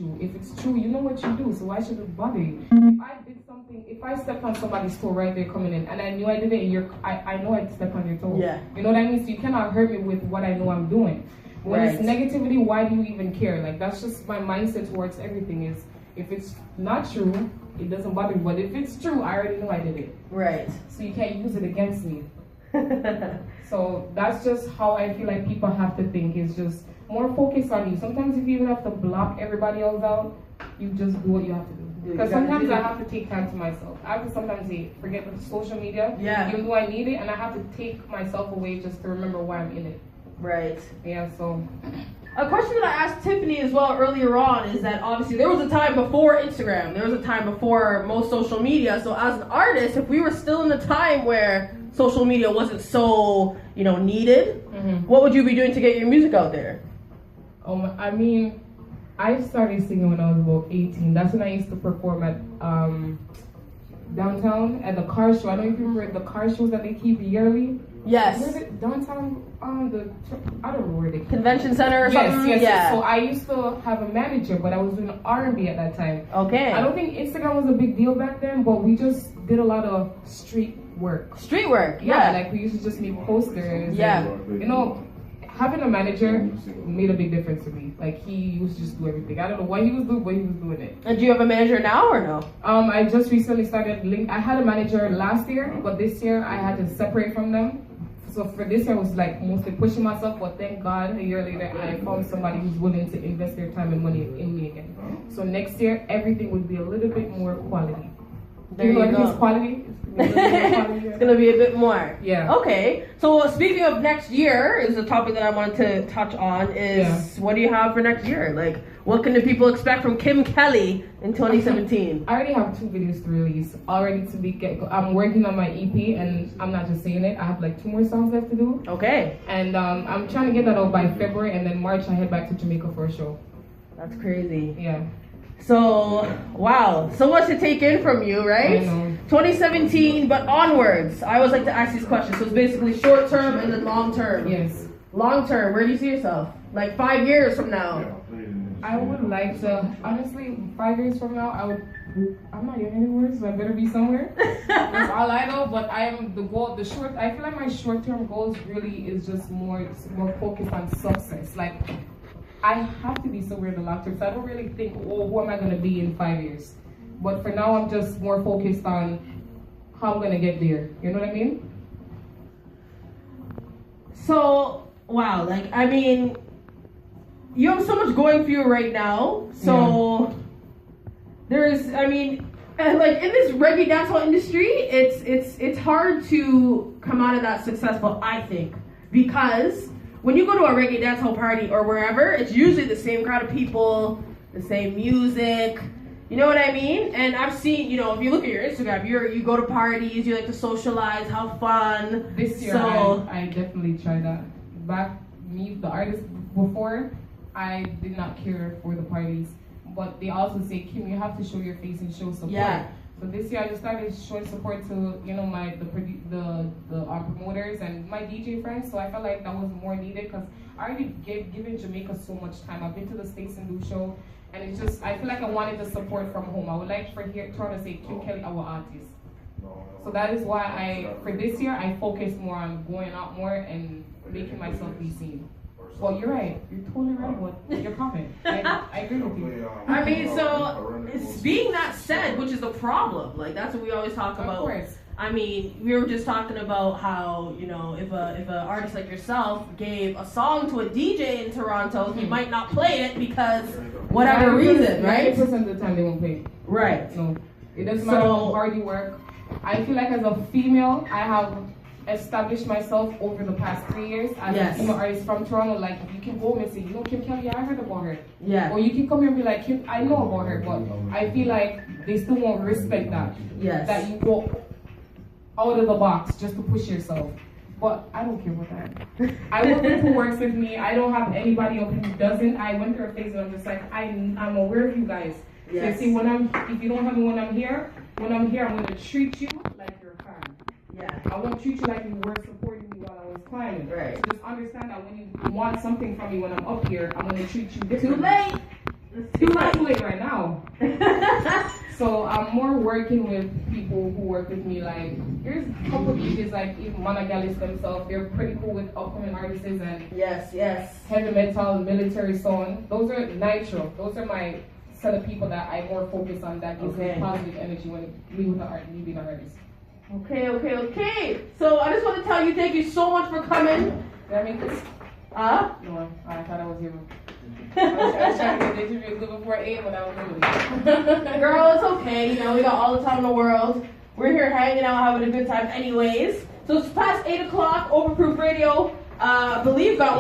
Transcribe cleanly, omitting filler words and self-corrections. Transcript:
true. If it's true, you know what you do, so why should it bother you? If I did something, if I stepped on somebody's toe right there coming in, and I knew I did it, and I know I'd step on your toe. Yeah. You know what I mean? So you cannot hurt me with what I know I'm doing. When it's negativity, why do you even care? Like, that's just my mindset towards everything is, if it's not true, it doesn't bother me. But if it's true, I already know I did it. Right. So you can't use it against me. So that's just how I feel like people have to think, is just more focused on you. Sometimes if you even have to block everybody else out, you just do what you have to do. Because sometimes I have to take time to myself. I have to sometimes say, forget the social media, even though I need it, and I have to take myself away just to remember why I'm in it. Right. Yeah, so. A question that I asked Tiffany as well earlier on is that obviously there was a time before Instagram, there was a time before most social media. So as an artist, if we were still in a time where social media wasn't so, needed, what would you be doing to get your music out there? I mean, I started singing when I was about 18. That's when I used to perform at downtown at the car show. I don't know if you remember the car shows that they keep yearly. Yes. Where is it? Downtown I don't know where they keep Convention Center or something? Yes. Yeah. So I used to have a manager, but I was doing R&B at that time. Okay. I don't think Instagram was a big deal back then, but we just did a lot of street work. Street work, yeah. Like we used to just make posters. Yeah. And, having a manager made a big difference to me. Like, he used to just do everything. I don't know what he was doing, but he was doing it. And do you have a manager now or no? I just recently started. I had a manager last year, but this year I had to separate from them. So for this year, I was like mostly pushing myself, but thank God a year later I found somebody who's willing to invest their time and money in me again. So next year, everything would be a little bit more quality. There you go. Quality. It's gonna be a bit more. Yeah. Okay. So speaking of next year, is a topic that I wanted to touch on. What do you have for next year? Like, what can the people expect from Kim Kelly in 2017? I already have 2 videos to release. Already to be I'm working on my EP, and I'm not just saying it. I have like 2 more songs left to do. Okay. And I'm trying to get that out by February, and then March I head back to Jamaica for a show. That's crazy. Yeah. So, wow, so much to take in from you, right? I know. 2017, but onwards. I always like to ask these questions. So it's basically short term and then long term. Yes. Long term, where do you see yourself? Like 5 years from now? I would like to, honestly, 5 years from now, I'm not young anymore, so I better be somewhere. That's all I know, but I feel like my short-term goals really is just more focused on success. Like, I have to be somewhere in the long term, so I don't really think, who am I going to be in 5 years? But for now, I'm just more focused on how I'm going to get there. You know what I mean? So, wow, you have so much going for you right now. So, in this reggae dancehall industry, it's hard to come out of that successful, I think, because when you go to a reggae dancehall party or wherever, it's usually the same crowd of people, the same music. You know what I mean? And I've seen, if you look at your Instagram, you go to parties, you like to socialize, have fun. This year, I definitely tried that. The artist before, I did not care for the parties. But they also say, Kim, you have to show your face and show support. Yeah. So this year I just started showing support to the promoters and my DJ friends. So I felt like that was more needed because I already given Jamaica so much time. I've been to the States and do show, and it's just I feel like I wanted the support from home. I would like for here to say Kim Kelly, our artist. So that is why for this year I focused more on going out more and making myself be seen. Well, you're right. You're totally right with your comment. I agree with you. I mean, so it's being that said, which is the problem. Like, that's what we always talk about. Of course. I mean, we were just talking about how, if an artist like yourself gave a song to a DJ in Toronto, he might not play it because whatever reason, right? 90% of the time they won't play it. Right. No. It doesn't matter how hard you work. I feel like as a female, I have established myself over the past 3 years as a female artist from Toronto. Like, you can go and say, Kim Kelly, I heard about her. Yeah. Or you can come here and be like, Kim, I know about her, but I feel like they still won't respect that. Yes. That you go out of the box just to push yourself. But I don't care about that. I work with who works with me. I don't have anybody else who doesn't. I went through a phase where I'm just like, I'm aware of you guys. Yes. So see, if you don't have me when I'm here, I'm going to treat you like you're a fan. Yeah. I won't treat you like you weren't supporting me while I was climbing. Right. So just understand that when you want something from me when I'm up here, I'm going to treat you differently. Too late. It's too late. now. So I'm more working with people who work with me. Like, there's a couple of DJs, like even Monogalis themselves. They're pretty cool with upcoming artists and yes, heavy metal, military song. Those are Nitro. Those are my set of people that I more focus on. That gives me positive energy when me with the art, me being an artist. Okay. So I just want to tell you, thank you so much for coming. Did I make this? No, I thought I was here. I was trying to get the interview a little before 8, but I was really. Girl, it's okay. You know, we got all the time in the world. We're here hanging out, having a good time anyways. So it's past 8 o'clock, Overproof Radio, believe got